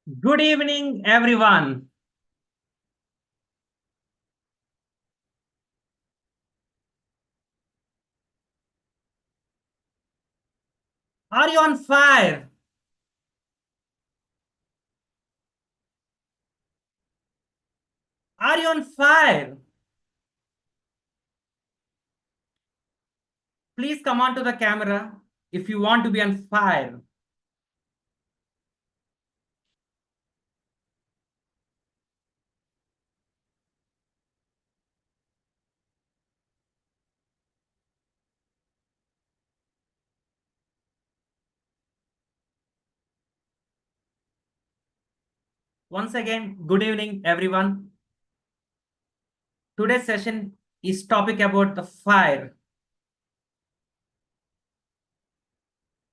Good evening, everyone. Are you on fire? Are you on fire? Please come on to the camera if you want to be on fire. Once again, good evening, everyone. Today's session is topic about the fire.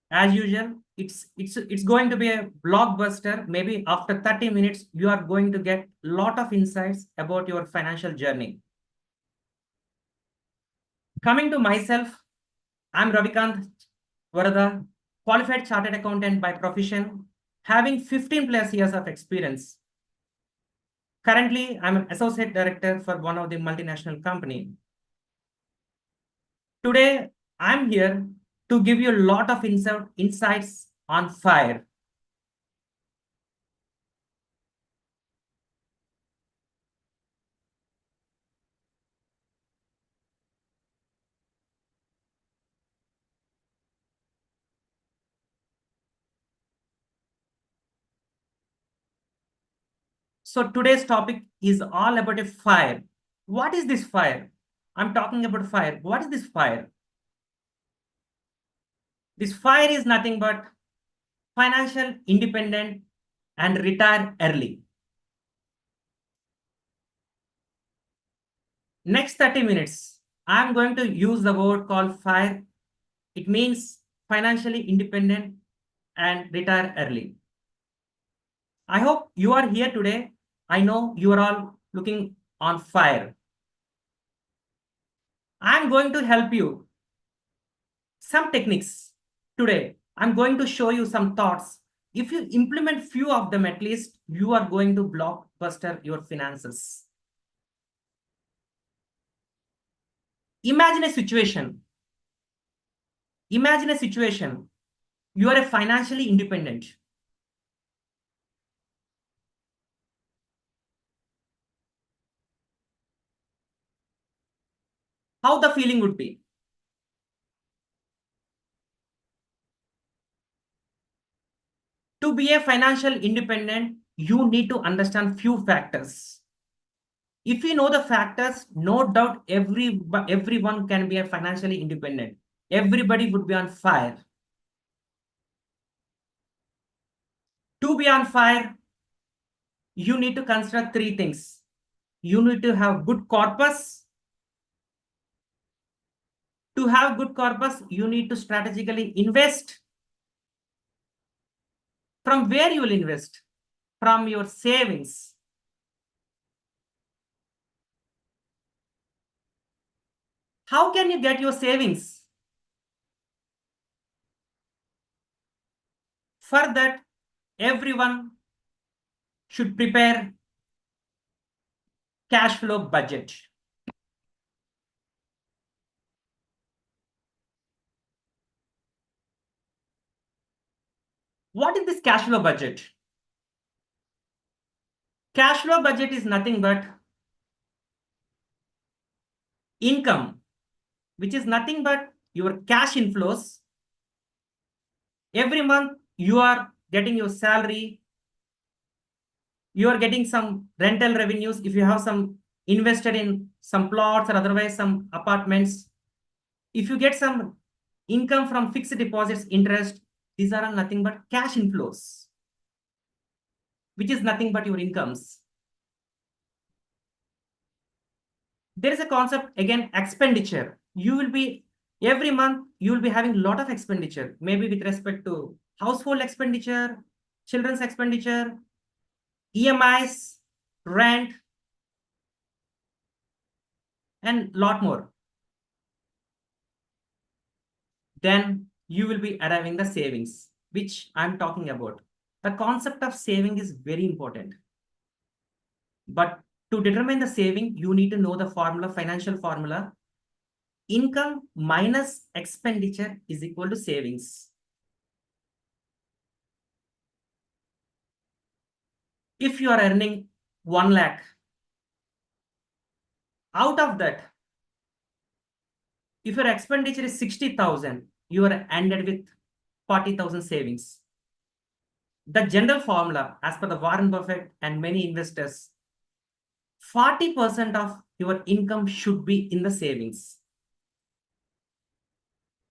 As usual, it's going to be a blockbuster. Maybe after 30 minutes, you are going to get a lot of insights about your financial journey. Coming to myself, I'm Ravikant Varada, qualified chartered accountant by profession, having 15 plus years of experience. Currently, I'm an associate director for one of the multinational company. Today, I'm here to give you a lot of insights on fire. So today's topic is all about a fire. What is this fire? I'm talking about fire. What is this fire? This fire is nothing but financial independent and retire early. Next 30 minutes, I'm going to use the word called fire. It means financially independent and retire early. I hope you are here today. I know you are all looking on fire. I'm going to help you some techniques today. I'm going to show you some thoughts. If you implement few of them, at least you are going to blockbuster your finances. Imagine a situation. Imagine a situation. You are a financially independent. How the feeling would be? To be a financial independent, you need to understand few factors. If you know the factors, no doubt everyone can be a financially independent. Everybody would be on fire. To be on fire, you need to consider three things. You need to have good corpus. To have good corpus, you need to strategically invest. From where you will invest? From your savings. How can you get your savings? For that, everyone should prepare cash flow budget. What is this cash flow budget? Cash flow budget is nothing but income, which is nothing but your cash inflows. Every month you are getting your salary, you are getting some rental revenues if you have some invested in some plots or otherwise some apartments. If you get some income from fixed deposits interest, these are nothing but cash inflows, which is nothing but your incomes. There is a concept again, expenditure. You will be every month you will be having a lot of expenditure, maybe with respect to household expenditure, children's expenditure, EMIs, rent, and lot more. Then you will be arriving the savings, which I'm talking about. The concept of saving is very important. But to determine the saving, you need to know the formula, financial formula. Income minus expenditure is equal to savings. If you are earning 1 lakh, out of that, if your expenditure is 60,000, you are ended with 40,000 savings. The general formula, as per the Warren Buffett and many investors, 40% of your income should be in the savings.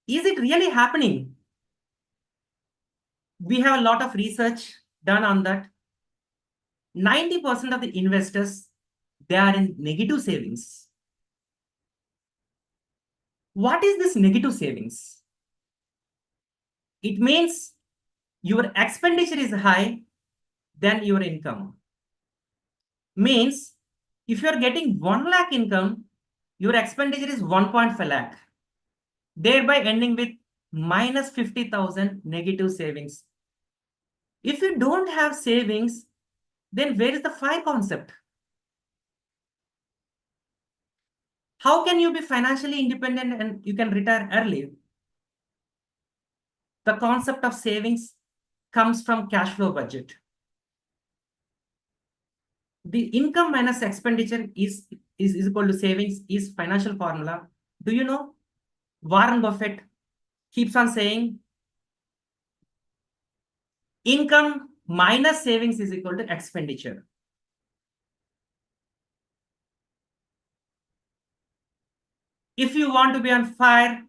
Is it really happening? We have a lot of research done on that. 90% of the investors, they are in negative savings. What is this negative savings? It means your expenditure is high than your income. Means if you are getting 1 lakh income, your expenditure is 1.5 lakh, thereby ending with minus 50,000 negative savings. If you don't have savings, then where is the FIRE concept? How can you be financially independent and you can retire early? The concept of savings comes from cash flow budget. The income minus expenditure is equal to savings is financial formula. Do you know? Warren Buffett keeps on saying income minus savings is equal to expenditure. If you want to be on fire,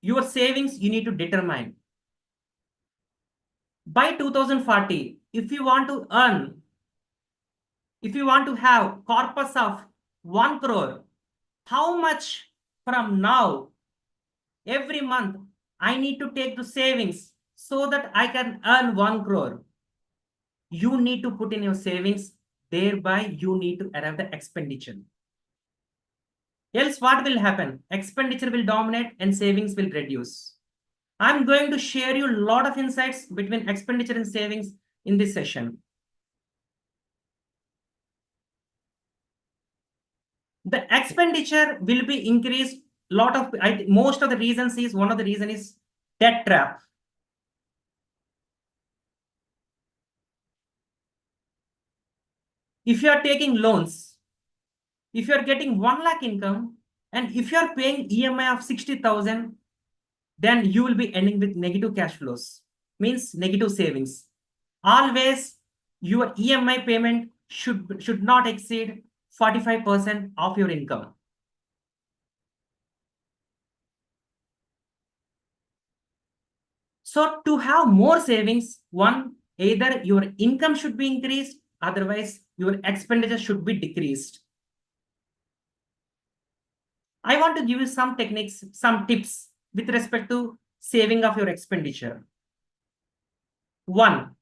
your savings you need to determine. By 2040, if you want to have corpus of 1 crore, how much from now, every month, I need to take to savings so that I can earn 1 crore. You need to put in your savings, thereby you need to arrive the expenditure. Else what will happen? Expenditure will dominate and savings will reduce. I'm going to share you a lot of insights between expenditure and savings in this session. The expenditure will be increased. Most of the reasons is, one of the reason is debt trap. If you are taking loans, if you are getting 1 lakh income, and if you are paying EMI of 60,000, then you will be ending with negative cash flows, means negative savings. Always your EMI payment should not exceed 45% of your income. So to have more savings, one, either your income should be increased, otherwise your expenditure should be decreased. I want to give you some techniques, some tips with respect to saving of your expenditure. One,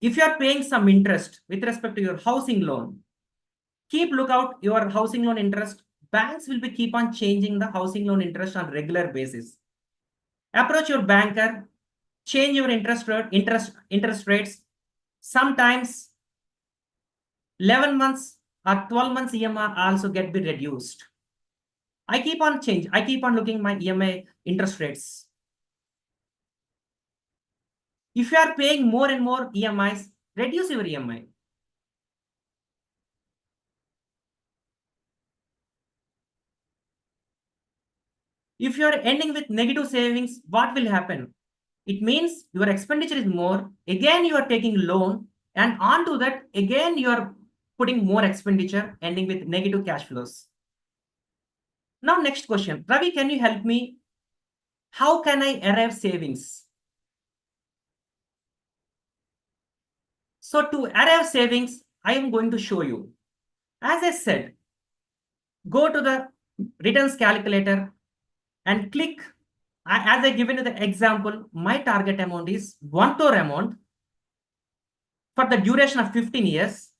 if you are paying some interest with respect to your housing loan, keep lookout your housing loan interest. Banks will be keep on changing the housing loan interest on regular basis. Approach your banker, change your interest rates. Sometimes 11 months or 12 months EMI also get be reduced. I keep on looking my EMI interest rates. If you are paying more and more EMIs, reduce your EMI. If you are ending with negative savings, what will happen? It means your expenditure is more. Again, you are taking loan, and onto that, again, you are putting more expenditure, ending with negative cash flows. Now, next question. Ravi, can you help me? How can I arrive savings? So to arrive savings, I am going to show you. As I said, go to the returns calculator and click. As I given you the example, my target amount is 1 crore amount for the duration of 15 years.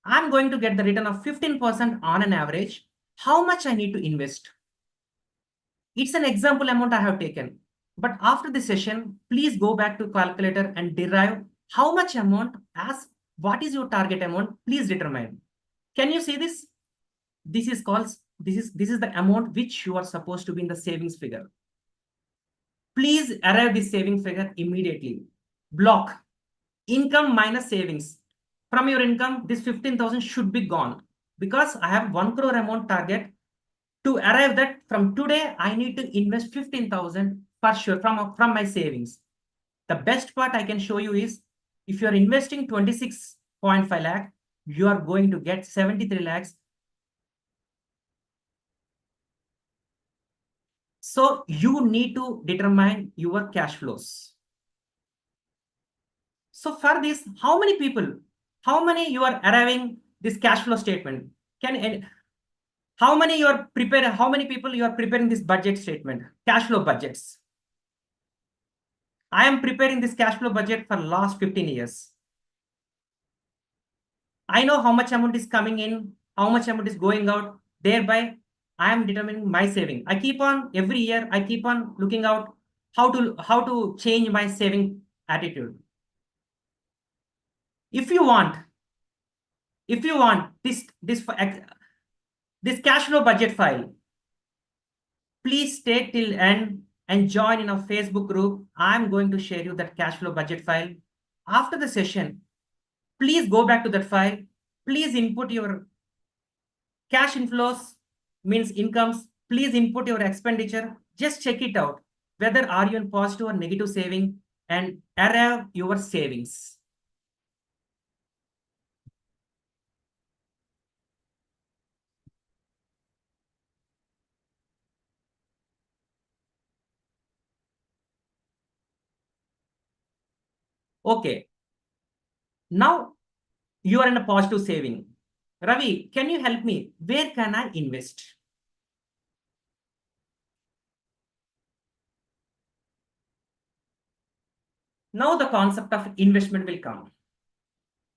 I'm going to get the return of 15% on an average. How much I need to invest? It's an example amount I have taken. But after the session, please go back to calculator and derive how much amount as what is your target amount. Please determine. Can you see this? This is called this is the amount which you are supposed to be in the savings figure. Please arrive this saving figure immediately. Block income minus savings. From your income, this 15,000 should be gone because I have 1 crore amount target. To arrive that from today, I need to invest 15,000 for sure from my savings. The best part I can show you is if you are investing 26.5 lakh, you are going to get 73 lakhs. So you need to determine your cash flows. So for this, how many you are arriving this cash flow statement? How many people you are preparing this budget statement, cash flow budgets? I am preparing this cash flow budget for last 15 years. I know how much amount is coming in, how much amount is going out. Thereby, I am determining my saving. I keep on every year, I keep on looking out how to change my saving attitude. If you want this cash flow budget file, please stay till end and join in our Facebook group. I'm going to share you that cash flow budget file. After the session, please go back to that file. Please input your cash inflows, means incomes. Please input your expenditure. Just check it out. Whether are you in positive or negative saving and arrive your savings. Okay. Now you are in a positive saving. Ravi, can you help me? Where can I invest? Now the concept of investment will come.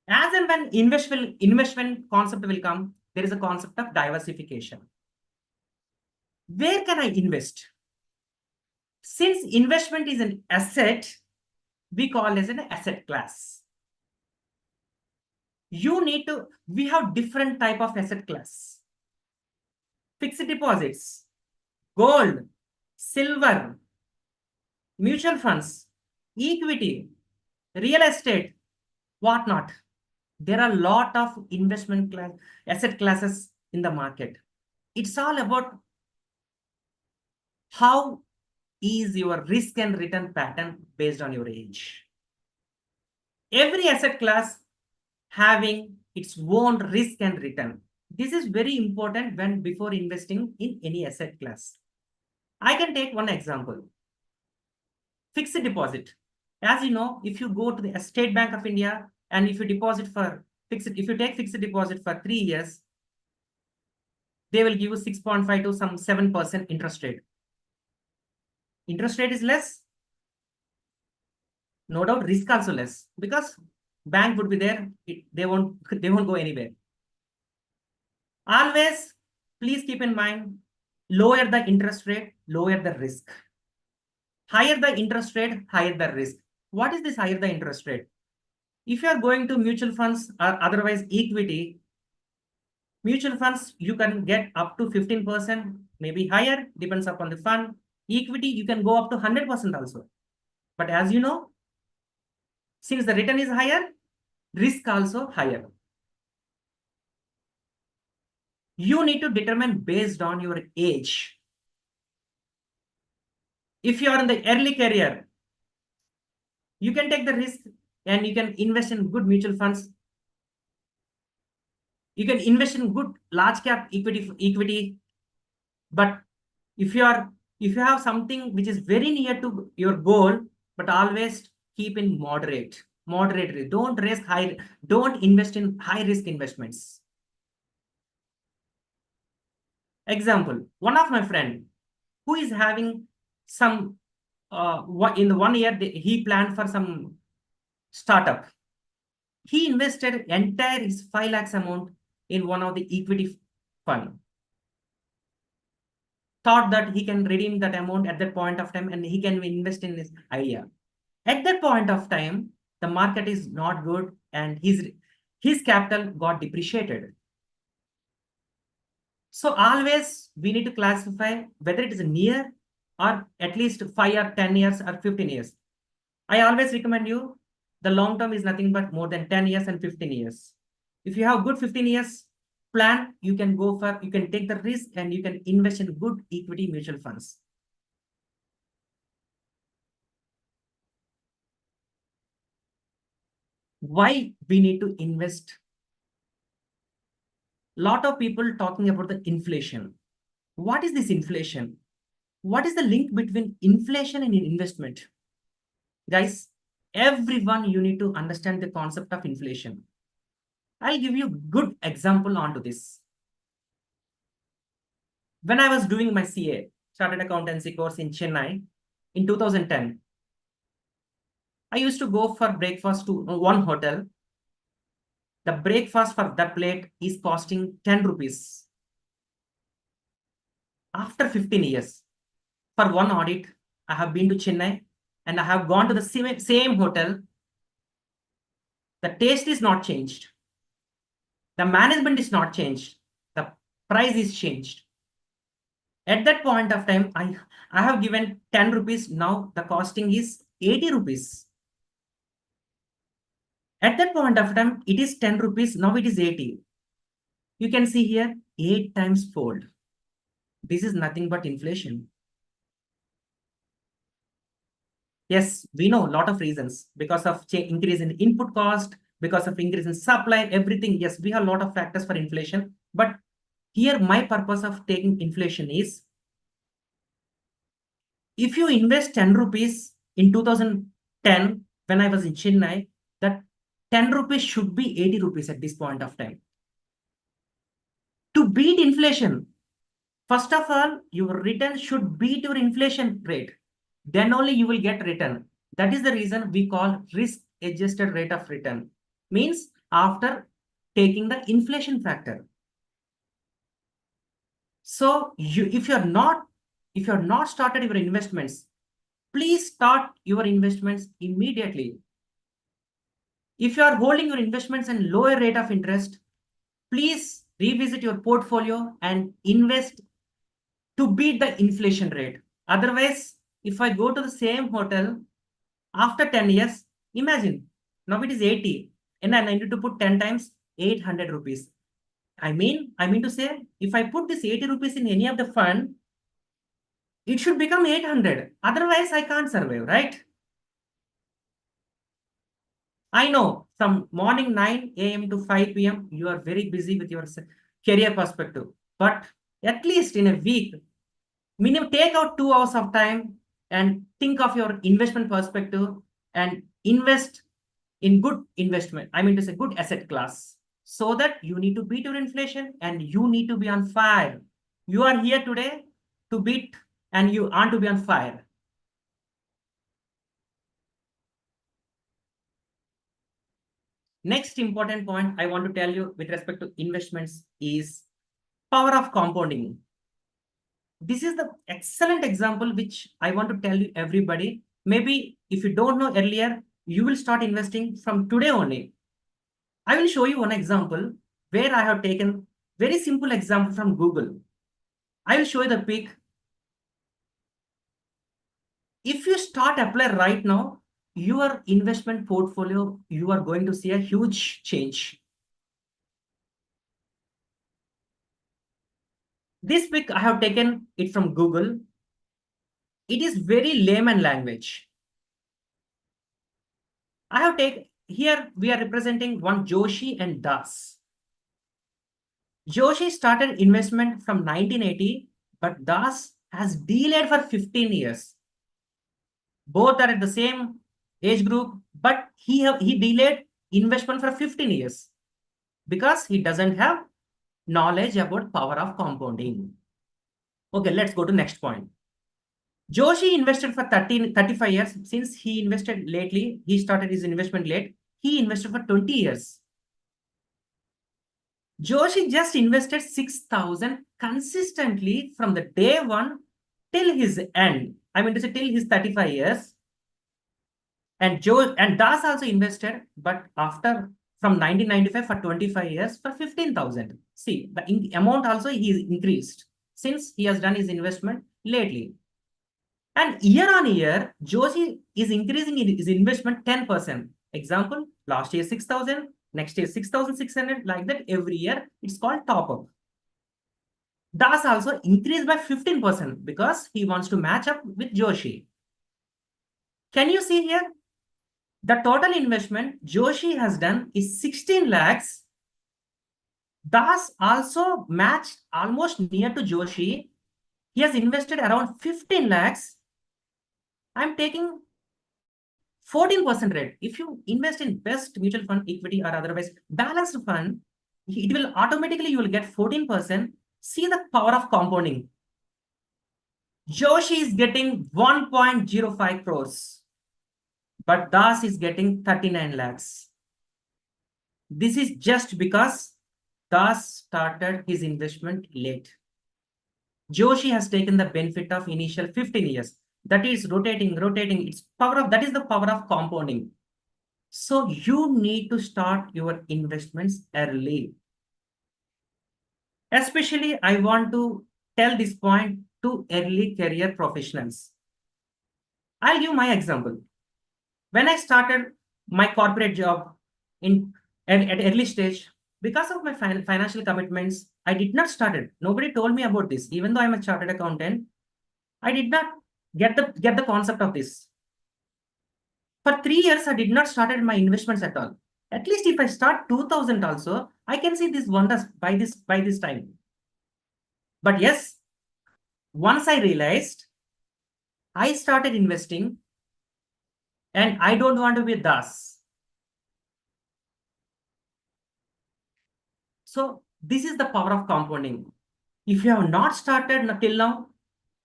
As and when investment concept will come, there is a concept of diversification. Where can I invest? Since investment is an asset, we call it as an asset class. We have different type of asset class. Fixed deposits, gold, silver, mutual funds, equity, real estate, whatnot. There are a lot of asset classes in the market. It's all about how is your risk and return pattern based on your age. Every asset class having its own risk and return. This is very important when before investing in any asset class. I can take one example. Fixed deposit. As you know, if you go to the State Bank of India and if you take fixed deposit for 3 years, they will give you 6.5 to some 7% interest rate. Interest rate is less. No doubt risk also less because bank would be there. They won't go anywhere. Always please keep in mind, lower the interest rate, lower the risk. Higher the interest rate, higher the risk. What is this higher the interest rate? If you are going to mutual funds or otherwise equity, mutual funds you can get up to 15%, maybe higher, depends upon the fund. Equity you can go up to 100% also. But as you know, since the return is higher, risk also higher. You need to determine based on your age. If you are in the early career, you can take the risk and you can invest in good mutual funds. You can invest in good large cap equity. But if you have something which is very near to your goal, but always keep in moderate risk. Don't invest in high risk investments. Example, one of my friend who is having some in the 1 year he planned for some startup. He invested entire his 5 lakhs amount in one of the equity fund. thought that he can redeem that amount at that point of time and he can invest in his idea. At that point of time, the market is not good and his capital got depreciated. So always we need to classify whether it is near or at least 5 or 10 years or 15 years. I always recommend you, the long term is nothing but more than 10 years and 15 years. If you have good 15 years plan, you can take the risk and you can invest in good equity mutual funds. Why we need to invest? Lot of people talking about the inflation. What is this inflation? What is the link between inflation and investment? Guys, everyone, you need to understand the concept of inflation. I'll give you a good example onto this. When I was doing my CA, Chartered Accountancy course in Chennai in 2010, I used to go for breakfast to one hotel. The breakfast for that plate is costing 10 rupees. After 15 years, for one audit, I have been to Chennai and I have gone to the same hotel. The taste is not changed. The management is not changed. The price is changed. At that point of time, I have given 10 rupees. Now the costing is 80 rupees. At that point of time, it is 10 rupees. Now it is 80. You can see here 8 times fold. This is nothing but inflation. Yes, we know a lot of reasons because of increase in input cost, because of increase in supply, everything. Yes, we have a lot of factors for inflation. But here, my purpose of taking inflation is, if you invest 10 rupees in 2010, when I was in Chennai, that 10 rupees should be 80 rupees at this point of time. To beat inflation, first of all, your return should beat your inflation rate. Then only you will get return. That is the reason we call risk-adjusted rate of return. Means after taking the inflation factor. So if you're not started your investments, please start your investments immediately. If you are holding your investments and lower rate of interest, please revisit your portfolio and invest to beat the inflation rate. Otherwise, if I go to the same hotel after 10 years, imagine now it is 80 and I need to put 10 times 800 rupees. I mean to say, if I put this 80 rupees in any of the fund, it should become 800. Otherwise, I can't survive, right? I know from morning 9 a.m. to 5 p.m., you are very busy with your career perspective. But at least in a week, minimum take out 2 hours of time and think of your investment perspective and invest in good investment. I mean to say good asset class, so that you need to beat your inflation and you need to be on fire. You are here today to beat and you want to be on fire. Next important point I want to tell you with respect to investments is power of compounding. This is the excellent example which I want to tell you everybody. Maybe if you don't know earlier, you will start investing from today only. I will show you one example where I have taken very simple example from Google. I will show you the pic. If you start apply right now, your investment portfolio, you are going to see a huge change. This pic I have taken it from Google. It is very layman language. I have taken here we are representing one Joshi and Das. Joshi started investment from 1980, but Das has delayed for 15 years. Both are at the same age group, but he delayed investment for 15 years because he doesn't have knowledge about power of compounding. Okay, let's go to next point. Joshi invested for 35 years. Since he invested lately, he started his investment late. He invested for 20 years. Joshi just invested 6,000 consistently from the day one till his end. I mean to say till his 35 years. And Das also invested, but after from 1995 for 25 years for 15,000. See, the amount also he is increased since he has done his investment lately. And year on year, Joshi is increasing his investment 10%. Example, last year 6,000, next year 6,600, like that every year. It's called top up. Das also increased by 15% because he wants to match up with Joshi. Can you see here? The total investment Joshi has done is 16 lakhs. Das also matched almost near to Joshi. He has invested around 15 lakhs. I'm taking 14% rate. If you invest in best mutual fund, equity, or otherwise balanced fund, it will automatically, you will get 14%. See the power of compounding. Joshi is getting 1.05 crores, but Das is getting 39 lakhs. This is just because Das started his investment late. Joshi has taken the benefit of initial 15 years. That is rotating. It's power of, that is the power of compounding. So you need to start your investments early. Especially, I want to tell this point to early career professionals. I'll give my example. When I started my corporate job at early stage, because of my financial commitments, I did not start it. Nobody told me about this. Even though I'm a chartered accountant, I did not get the concept of this. For 3 years, I did not started my investments at all. At least if I start 2000 also, I can see these wonders by this time. But yes, once I realized, I started investing, and I don't want to be Das. So this is the power of compounding. If you have not started till now,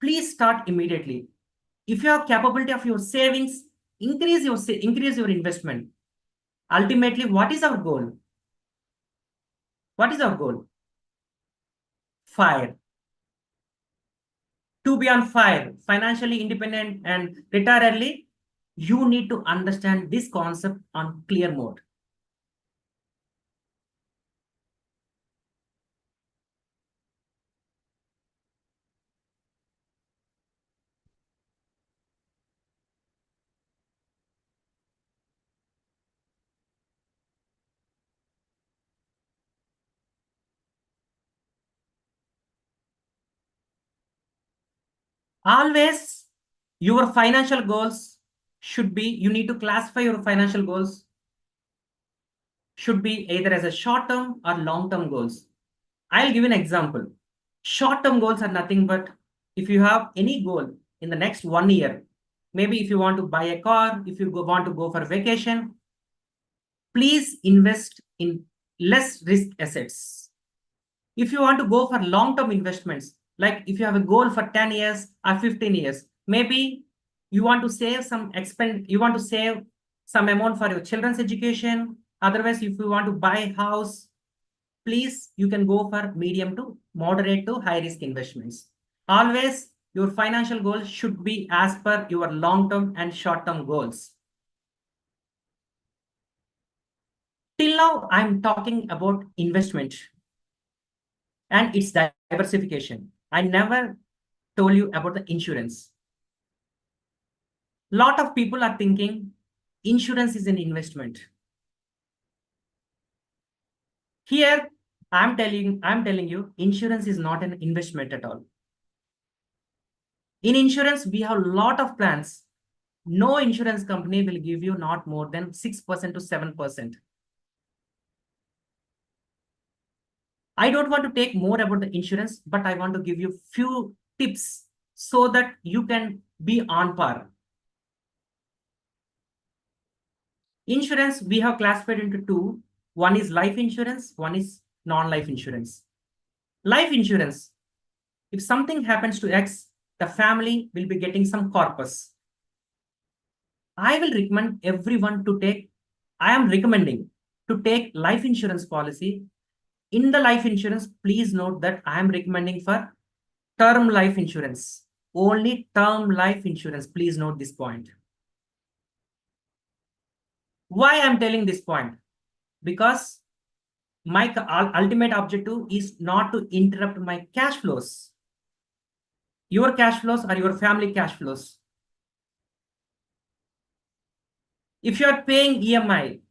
please start immediately. If you have capability of your savings, increase your investment. Ultimately, what is our goal? What is our goal? Fire. To be on fire, financially independent and retire early, you need to understand this concept on clear mode. Always, your financial goals should be, you need to classify your financial goals should be either as a short-term or long-term goals. I'll give an example. Short-term goals are nothing but if you have any goal in the next 1 year, maybe if you want to buy a car, if you want to go for vacation, please invest in less risk assets. If you want to go for long-term investments, like if you have a goal for 10 years or 15 years, maybe you want to save you want to save some amount for your children's education. Otherwise, if you want to buy a house, please, you can go for medium to moderate to high risk investments. Always, your financial goals should be as per your long-term and short-term goals. Till now, I'm talking about investment and its diversification. I never told you about the insurance. Lot of people are thinking insurance is an investment. Here, I'm telling you, insurance is not an investment at all. In insurance, we have a lot of plans. No insurance company will give you not more than 6% to 7%. I don't want to take more about the insurance, but I want to give you few tips so that you can be on par. Insurance, we have classified into two. One is life insurance, one is non-life insurance. Life insurance, if something happens to X, the family will be getting some corpus. I will recommend everyone to take, I am recommending to take life insurance policy. In the life insurance, please note that I am recommending for term life insurance. only term life insurance. Please note this point. Why I'm telling this point? Because my ultimate objective is not to interrupt my cash flows. Your cash flows or your family cash flows. If you are paying EMI,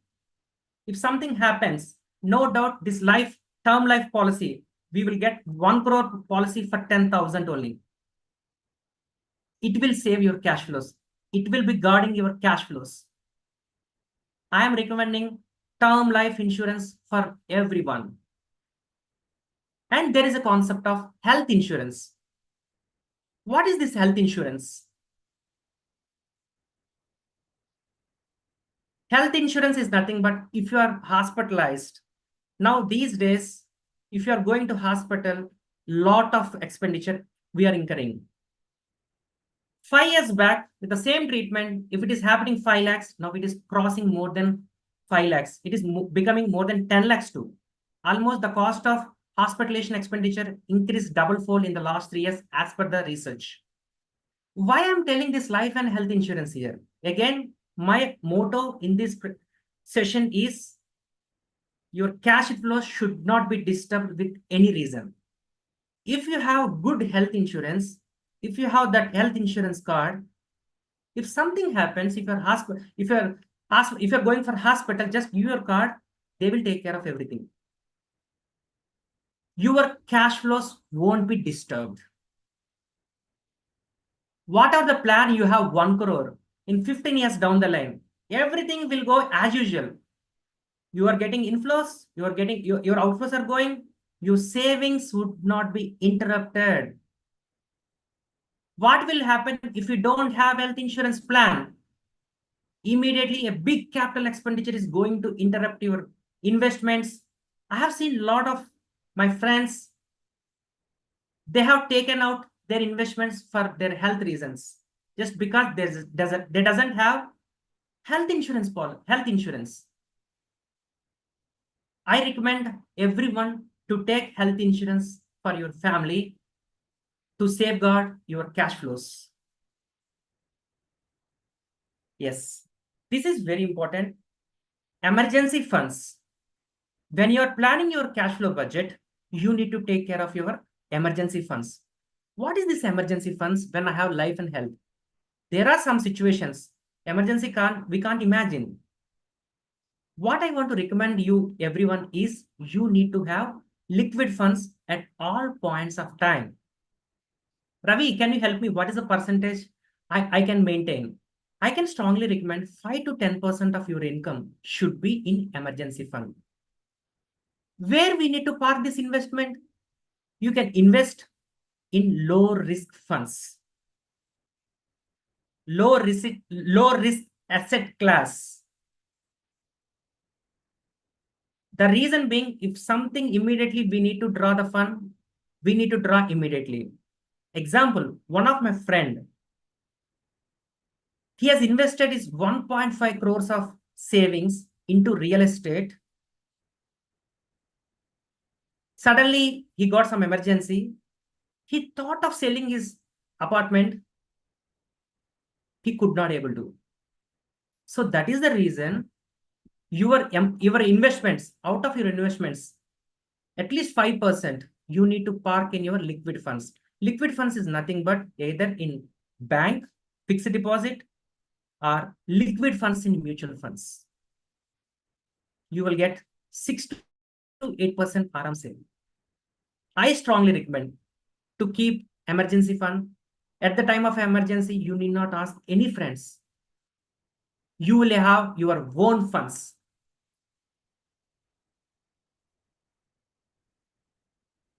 if something happens, no doubt this term life policy, we will get 1 crore policy for 10,000 only. It will save your cash flows. It will be guarding your cash flows. I am recommending term life insurance for everyone. And there is a concept of health insurance. What is this health insurance? Health insurance is nothing but if you are hospitalized. Now, these days, if you are going to hospital, lot of expenditure we are incurring. 5 years back, with the same treatment, if it is happening 5 lakhs, now it is crossing more than 5 lakhs. It is becoming more than 10 lakhs too. Almost the cost of hospitalization expenditure increased double-fold in the last 3 years as per the research. Why I'm telling this life and health insurance here? Again, my motto in this session is your cash flows should not be disturbed with any reason. If you have good health insurance, if you have that health insurance card, if something happens, if you're going for hospital, just give your card, they will take care of everything. Your cash flows won't be disturbed. What are the plan you have 1 crore in 15 years down the line? Everything will go as usual. You are getting inflows, you are getting your outflows are going, your savings would not be interrupted. What will happen if you don't have health insurance plan? Immediately a big capital expenditure is going to interrupt your investments. I have seen a lot of my friends, they have taken out their investments for their health reasons just because they doesn't have health insurance health insurance. I recommend everyone to take health insurance for your family to safeguard your cash flows. Yes, this is very important. Emergency funds. When you are planning your cash flow budget, you need to take care of your emergency funds. What is this emergency funds when I have life and health? There are some situations, we can't imagine. What I want to recommend you, everyone, is you need to have liquid funds at all points of time. Ravi, can you help me? What is the percentage I can maintain? I can strongly recommend 5 to 10% of your income should be in emergency fund. Where we need to park this investment? You can invest in low risk funds. Low risk asset class. The reason being, if something immediately we need to draw the fund, we need to draw immediately. Example, one of my friend, he has invested his 1.5 crores of savings into real estate. Suddenly, he got some emergency. He thought of selling his apartment. He could not able to. So that is the reason your investments, out of your investments, at least 5%, you need to park in your liquid funds. Liquid funds is nothing but either in bank, fixed deposit, or liquid funds in mutual funds. You will get 6 to 8% aram sale. I strongly recommend to keep emergency fund. At the time of emergency, you need not ask any friends. You will have your own funds.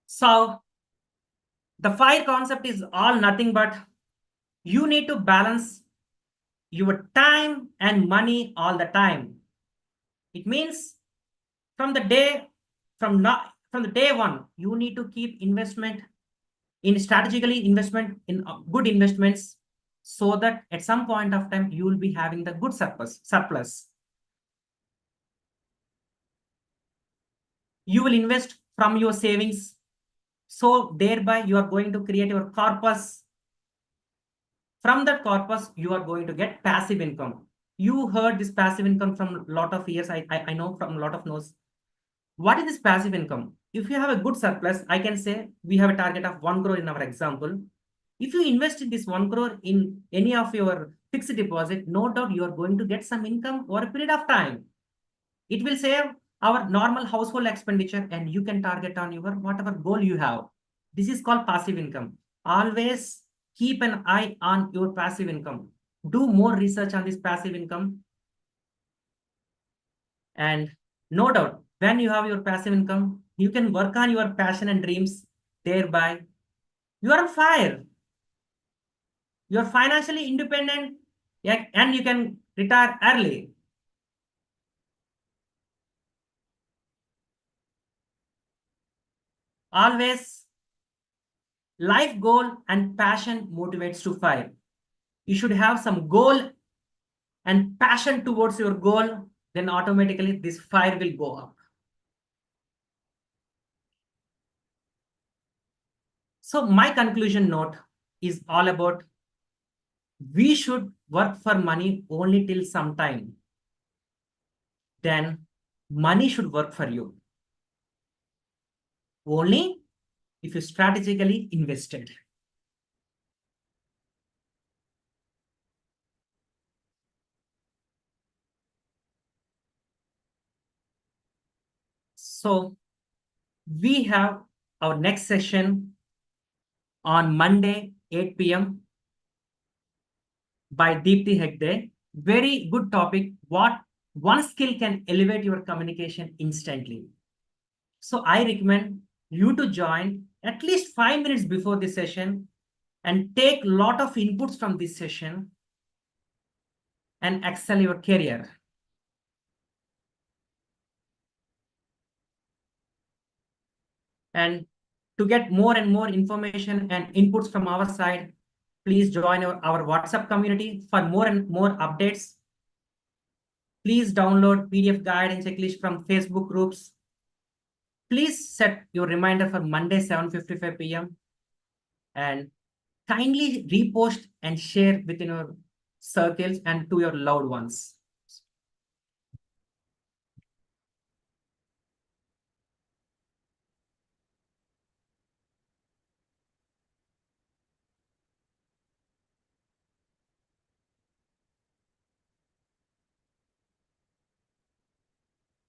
So the FIRE concept is all nothing but you need to balance your time and money all the time. It means from the day one, you need to keep investment in strategically investment in good investments so that at some point of time you will be having the good surplus. You will invest from your savings, so thereby you are going to create your corpus. From that corpus, you are going to get passive income. You heard this passive income from a lot of years. I know from a lot of knows. What is this passive income? If you have a good surplus, I can say we have a target of 1 crore in our example. If you invest in this 1 crore in any of your fixed deposit, no doubt you are going to get some income over a period of time. It will save our normal household expenditure and you can target on your whatever goal you have. This is called passive income. Always keep an eye on your passive income. Do more research on this passive income. And no doubt, when you have your passive income, you can work on your passion and dreams. Thereby, you are on fire. You are financially independent, yeah, and you can retire early. Always, life goal and passion motivates to fire. You should have some goal and passion towards your goal, then automatically this fire will go up. So my conclusion note is all about we should work for money only till some time. Then money should work for you only if you strategically invested. So we have our next session on Monday, 8 p.m. by Deepthi Hegde. Very good topic. What one skill can elevate your communication instantly. So I recommend you to join at least 5 minutes before the session and take a lot of inputs from this session and excel your career. And to get more and more information and inputs from our side, please join our WhatsApp community for more and more updates. Please download PDF guide and checklist from Facebook groups. Please set your reminder for Monday, 7:55 p.m. and kindly repost and share within your circles and to your loved ones.